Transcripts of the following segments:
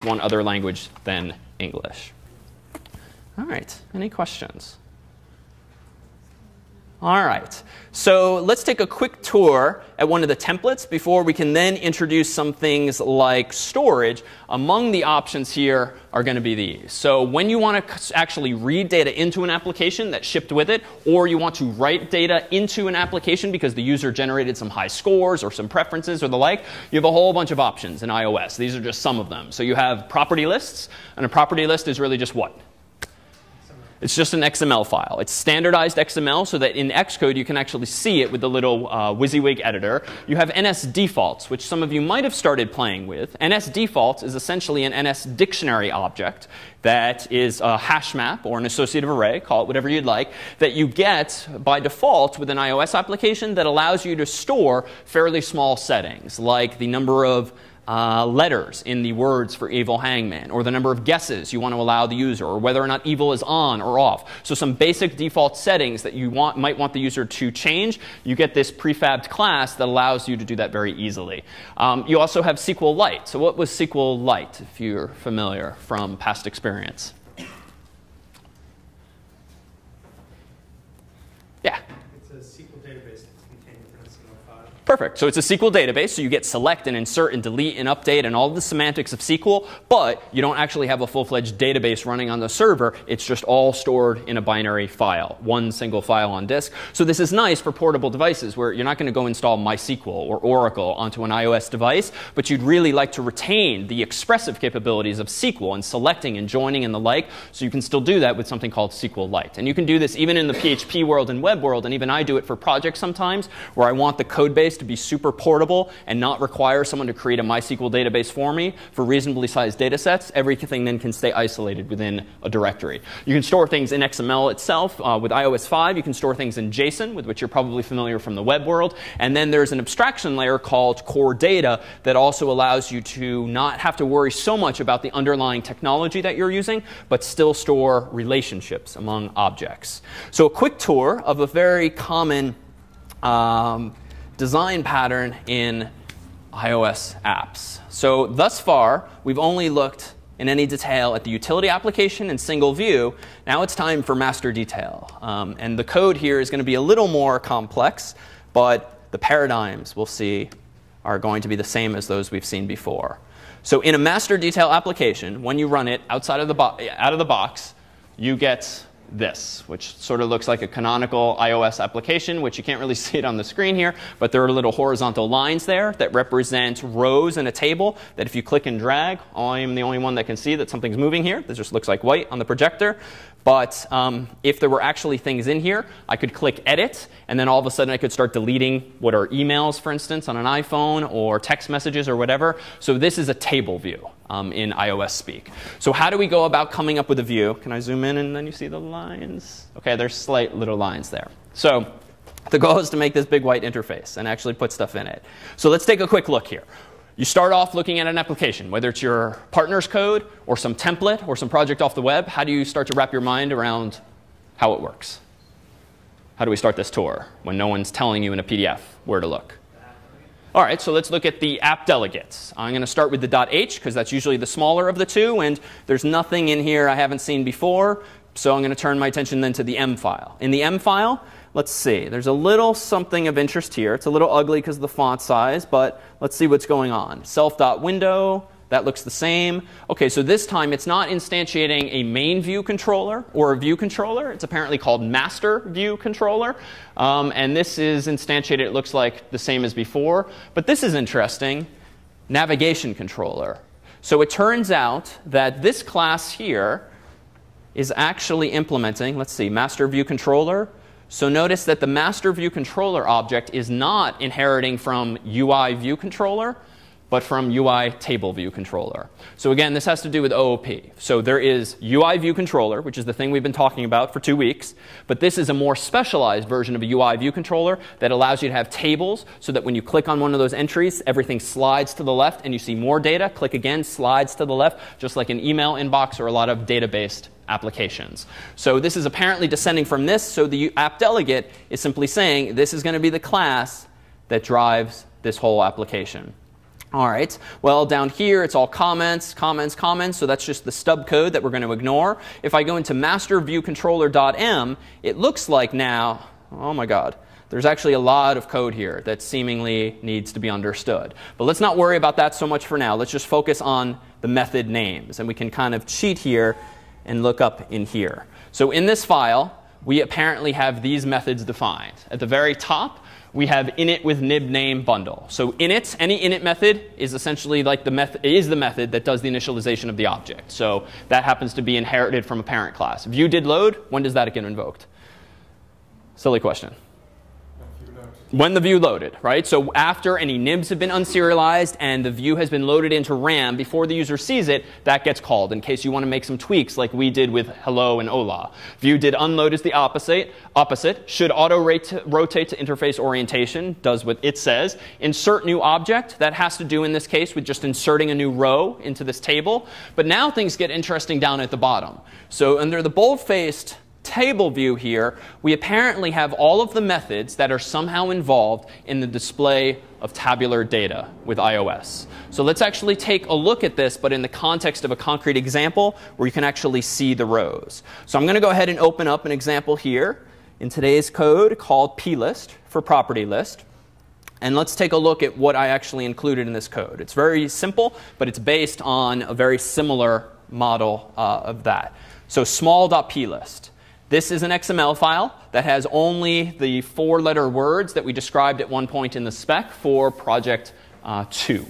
one other language than English. All right, any questions? All right, so let's take a quick tour at one of the templates before we can then introduce some things like storage. Among the options here are going to be these. So when you want to actually read data into an application that's shipped with it, or you want to write data into an application because the user generated some high scores or some preferences or the like, you have a whole bunch of options in iOS. These are just some of them. So you have property lists, and a property list is really just what? It's just an XML file. It's standardized XML so that in Xcode you can actually see it with the little WYSIWYG editor. You have NS defaults, which some of you might have started playing with. NS defaults is essentially an NS dictionary object that is a hash map or an associative array, call it whatever you'd like, that you get by default with an iOS application that allows you to store fairly small settings, like the number of letters in the words for evil hangman, or the number of guesses you want to allow the user, or whether or not evil is on or off. So some basic default settings that you might want the user to change. You get this prefabbed class that allows you to do that very easily. You also have SQLite. So what was SQLite, if you're familiar from past experience? Yeah. It's a SQL database that's contained within a single file. Perfect. So it's a SQL database, so you get select and insert and delete and update and all the semantics of SQL, but you don't actually have a full-fledged database running on the server. It's just all stored in a binary file, one single file on disk. So this is nice for portable devices where you're not going to go install MySQL or Oracle onto an iOS device, but you'd really like to retain the expressive capabilities of SQL and selecting and joining and the like, so you can still do that with something called SQLite. And you can do this even in the PHP world and web world, and even I do it for projects sometimes where I want the code base to be super portable and not require someone to create a MySQL database for me for reasonably sized data sets. Everything then can stay isolated within a directory. You can store things in XML itself. With iOS 5, you can store things in JSON, with which you're probably familiar from the web world. And then there's an abstraction layer called core data that also allows you to not have to worry so much about the underlying technology that you're using, but still store relationships among objects. So a quick tour of a very common design pattern in iOS apps. So thus far, we've only looked in any detail at the utility application and single view. Now it's time for master detail. And the code here is going to be a little more complex, but the paradigms we'll see are going to be the same as those we've seen before. So in a master detail application, when you run it outside of out of the box, you get this, which sort of looks like a canonical iOS application, which you can't really see it on the screen here, but there are little horizontal lines there that represent rows in a table that if you click and drag, I am the only one that can see that something's moving here. This just looks like white on the projector. But if there were actually things in here, I could click edit, and then all of a sudden I could start deleting what are emails, for instance, on an iPhone, or text messages or whatever. So this is a table view in iOS speak. So how do we go about coming up with a view? Can I zoom in and then you see the lines? OK, there's slight little lines there. So the goal is to make this big white interface and actually put stuff in it. So let's take a quick look here. You start off looking at an application, whether it's your partner's code or some template or some project off the web. How do you start to wrap your mind around how it works? How do we start this tour when no one's telling you in a PDF where to look? All right, so let's look at the app delegates. I'm going to start with the .h because that's usually the smaller of the two, and there's nothing in here I haven't seen before. So I'm going to turn my attention then to the M file. In the M file, let's see. There's a little something of interest here. It's a little ugly because of the font size, but let's see what's going on. Self.window, that looks the same. OK, so this time it's not instantiating a main view controller or a view controller. It's apparently called master view controller. And this is instantiated, it looks like, the same as before. But this is interesting, navigation controller. So it turns out that this class here is actually implementing, let's see, master view controller. So notice that the master view controller object is not inheriting from UI view controller, but from UI table view controller. So again, this has to do with OOP. So there is UI view controller, which is the thing we've been talking about for 2 weeks. But this is a more specialized version of a UI view controller that allows you to have tables so that when you click on one of those entries, everything slides to the left and you see more data. Click again, slides to the left, just like an email inbox or a lot of data-based applications. So this is apparently descending from this. So the app delegate is simply saying this is going to be the class that drives this whole application. All right, well, down here, it's all comments, comments, comments. So that's just the stub code that we're going to ignore. If I go into master view controller.m, it looks like now, oh my God, there's actually a lot of code here that seemingly needs to be understood. But let's not worry about that so much for now. Let's just focus on the method names. And we can kind of cheat here and look up in here. So in this file, we apparently have these methods defined. At the very top, we have init with nib name bundle. So init, any init method is essentially like the method that does the initialization of the object. So that happens to be inherited from a parent class. View did load, when does that get invoked? Silly question. When the view loaded, right? So after any nibs have been unserialized and the view has been loaded into RAM before the user sees it, that gets called in case you want to make some tweaks like we did with hello and hola. View did unload is the opposite. Should auto rotate to interface orientation, does what it says. Insert new object, that has to do in this case with just inserting a new row into this table. But now things get interesting down at the bottom. So under the bold-faced table view here, we apparently have all of the methods that are somehow involved in the display of tabular data with iOS. So let's actually take a look at this, but in the context of a concrete example where you can actually see the rows. So I'm going to go ahead and open up an example here in today's code called plist for property list. And let's take a look at what I actually included in this code. It's very simple, but it's based on a very similar model of that. So small.plist. This is an XML file that has only the 4-letter words that we described at one point in the spec for project 2.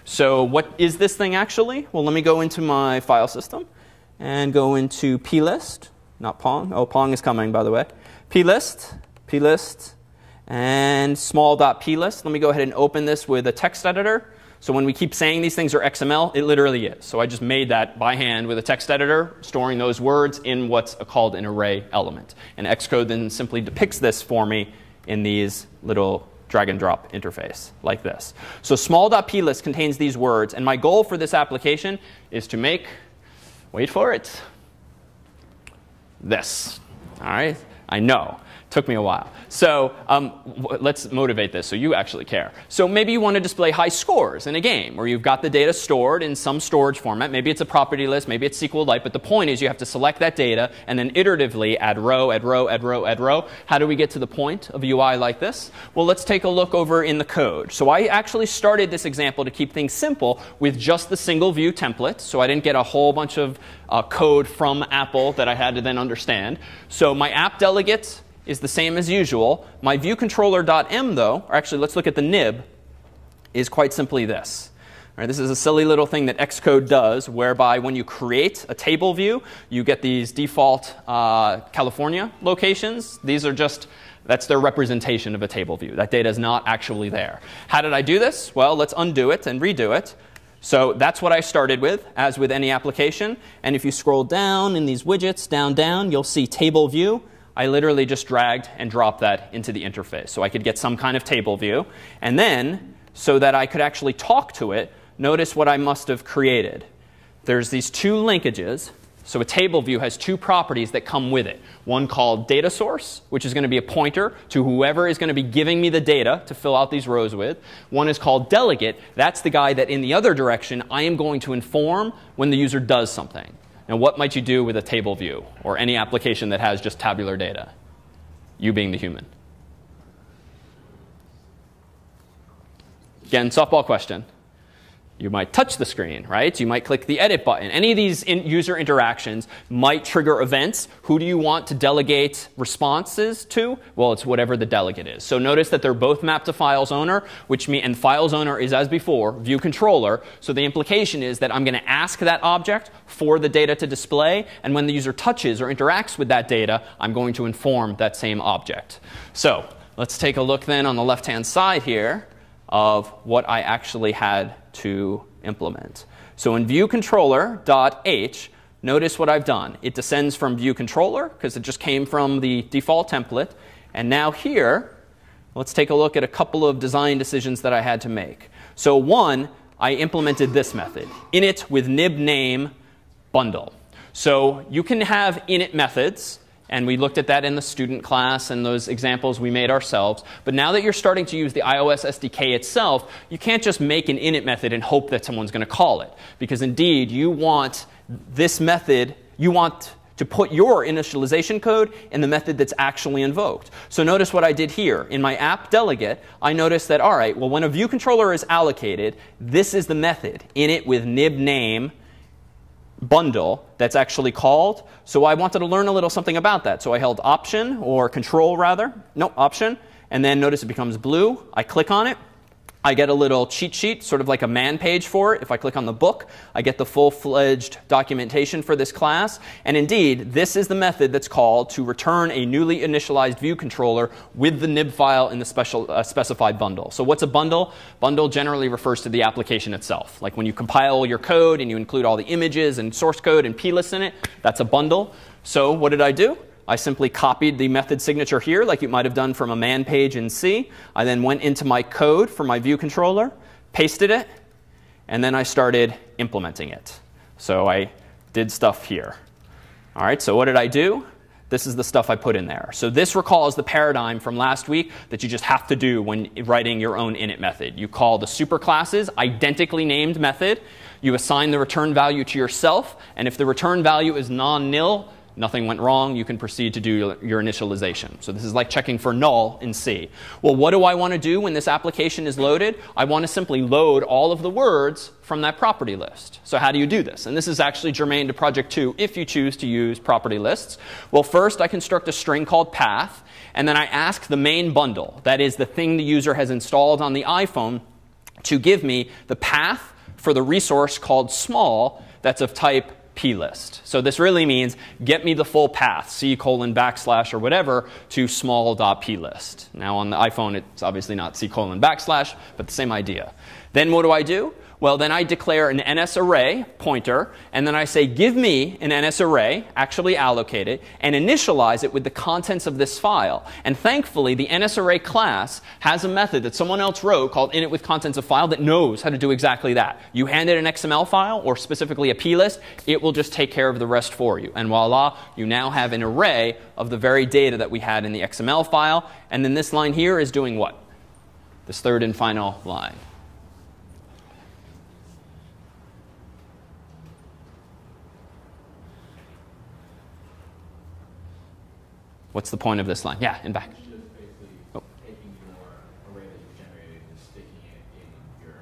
So what is this thing actually? Well, let me go into my file system and go into plist, not Pong. Oh, Pong is coming, by the way. plist, and small.plist. Let me go ahead and open this with a text editor. So when we keep saying these things are XML, it literally is. So I just made that by hand with a text editor, storing those words in what's called an array element. And Xcode then simply depicts this for me in these little drag and drop interface like this. So small.plist contains these words. And my goal for this application is to make, wait for it, this. All right? I know. Took me a while. So let's motivate this so you actually care. So maybe you want to display high scores in a game where you've got the data stored in some storage format. Maybe it's a property list. Maybe it's SQLite. But the point is you have to select that data and then iteratively add row, add row, add row, add row. How do we get to the point of a UI like this? Well, let's take a look over in the code. So I actually started this example to keep things simple with just the single view template. So I didn't get a whole bunch of code from Apple that I had to then understand. So my app delegate is the same as usual. My viewController.m, though, or actually let's look at the nib, is quite simply this. All right, this is a silly little thing that Xcode does, whereby when you create a table view, you get these default California locations. These are just, that's their representation of a table view. That data is not actually there. How did I do this? Well, let's undo it and redo it. So that's what I started with, as with any application. And if you scroll down in these widgets, down, you'll see table view. I literally just dragged and dropped that into the interface. So I could get some kind of table view. And then, so that I could actually talk to it, notice what I must have created. There's these two linkages. So a table view has two properties that come with it. One called data source, which is going to be a pointer to whoever is going to be giving me the data to fill out these rows with. One is called delegate. That's the guy that in the other direction I am going to inform when the user does something. Now, what might you do with a table view or any application that has just tabular data? You being the human. Again, softball question. You might touch the screen, right? You might click the edit button. Any of these user interactions might trigger events. Who do you want to delegate responses to? Well, it's whatever the delegate is. So notice that they're both mapped to files owner, and files owner is, as before, view controller. So the implication is that I'm going to ask that object for the data to display. And when the user touches or interacts with that data, I'm going to inform that same object. So let's take a look then on the left-hand side here of what I actually had to implement. So in viewController.h, notice what I've done. It descends from viewController because it just came from the default template. And now here, let's take a look at a couple of design decisions that I had to make. So one, I implemented this method, init with nib name bundle. So you can have init methods And we looked at that in the student class and those examples we made ourselves. But now that you're starting to use the iOS SDK itself, you can't just make an init method and hope that someone's going to call it. Because indeed, you want this method, you want to put your initialization code in the method that's actually invoked. So notice what I did here. In my app delegate, I noticed that, all right, well, when a view controller is allocated, this is the method, init with nib name bundle, that's actually called. So I wanted to learn a little something about that. So I held option, or control rather, no, option, and then notice it becomes blue. I click on it. I get a little cheat sheet, sort of like a man page for it. If I click on the book, I get the full-fledged documentation for this class. And indeed, this is the method that's called to return a newly initialized view controller with the nib file in the specified bundle. So what's a bundle? Bundle generally refers to the application itself. Like when you compile your code and you include all the images and source code andplists in it, that's a bundle. So what did I do? I simply copied the method signature here, like you might have done from a man page in C. I then went into my code for my view controller, pasted it, and then I started implementing it. So I did stuff here. All right, so what did I do? This is the stuff I put in there. So this recalls the paradigm from last week that you just have to do when writing your own init method. You call the superclasses identically named method. You assign the return value to yourself. And if the return value is non-nil, nothing went wrong, you can proceed to do your initialization. So this is like checking for null in C. Well, what do I want to do when this application is loaded? I want to simply load all of the words from that property list. So how do you do this? And this is actually germane to project 2 if you choose to use property lists. Well, first I construct a string called path, and then I ask the main bundle, that is the thing the user has installed on the iPhone, to give me the path for the resource called small that's of type plist. So this really means get me the full path, C:/ or whatever, to small.plist. Now on the iPhone, it's obviously not C:/, but the same idea. Then what do? Well, then I declare an NSArray pointer, and then I say, give me an NSArray, actually allocate it, and initialize it with the contents of this file. And thankfully, the NSArray class has a method that someone else wrote called init_with_contents_of_file that knows how to do exactly that. You hand it an XML file, or specifically a plist, it will just take care of the rest for you. And voila, you now have an array of the very data that we had in the XML file. And then this line here is doing what? This third and final line. What's the point of this line? Yeah, in back. It's just basically taking your array that you've generated and sticking it in your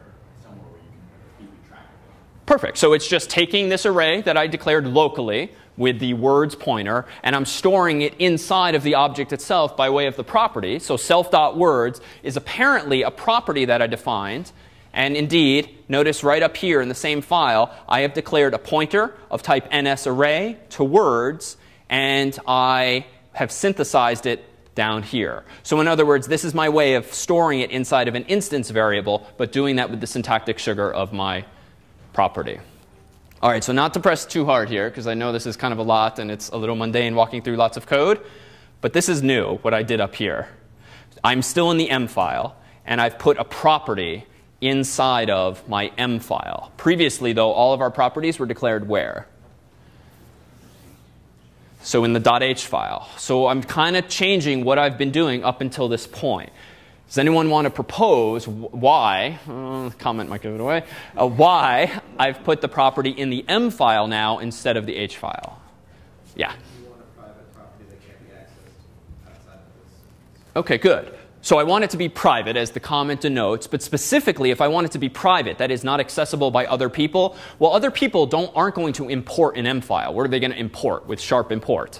somewhere where you can keep track of it. Perfect. So it's just taking this array that I declared locally with the words pointer, and I'm storing it inside of the object itself by way of the property. So self.words is apparently a property that I defined. And indeed, notice right up here in the same file, I have declared a pointer of type NSArray to words, and I have synthesized it down here. So in other words, this is my way of storing it inside of an instance variable, but doing that with the syntactic sugar of my property. All right, so not to press too hard here, because I know this is kind of a lot, and it's a little mundane walking through lots of code. But this is new, what I did up here. I'm still in the M file, and I've put a property inside of my M file. Previously, though, all of our properties were declared where? So in the .h file. So I'm kind of changing what I've been doing up until this point. Does anyone want to propose why, comment might give it away, why I've put the property in the M file now instead of the H file? Yeah? You want a private property that can't be accessed outside of this. OK, good. So I want it to be private, as the comment denotes. But specifically, if I want it to be private, that is not accessible by other people, well, other people aren't going to import an M file. What are they going to import with sharp import?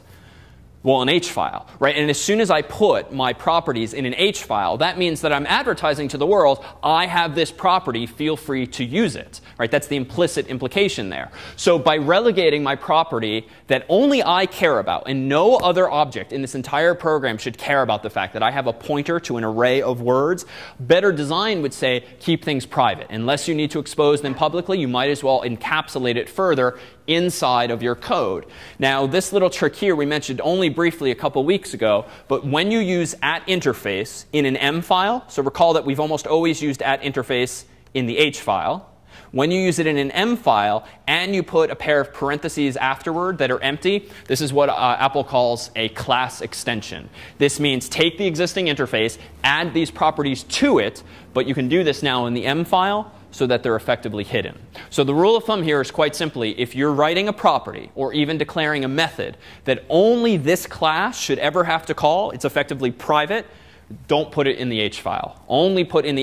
Well, an H file, right? And as soon as I put my properties in an H file, that means that I'm advertising to the world, I have this property, feel free to use it, right? That's the implicit implication there. So by relegating my property that only I care about, and no other object in this entire program should care about the fact that I have a pointer to an array of words, better design would say keep things private. Unless you need to expose them publicly, you might as well encapsulate it further inside of your code. Now, this little trick here we mentioned only briefly a couple weeks ago, but when you use @interface in an M file, so recall that we've almost always used @interface in the H file. When you use it in an M file and you put a pair of parentheses afterward that are empty, this is what Apple calls a class extension. This means take the existing interface, add these properties to it, but you can do this now in the M file so that they're effectively hidden. So the rule of thumb here is quite simply, if you're writing a property or even declaring a method that only this class should ever have to call, it's effectively private, don't put it in the H file. Only put in the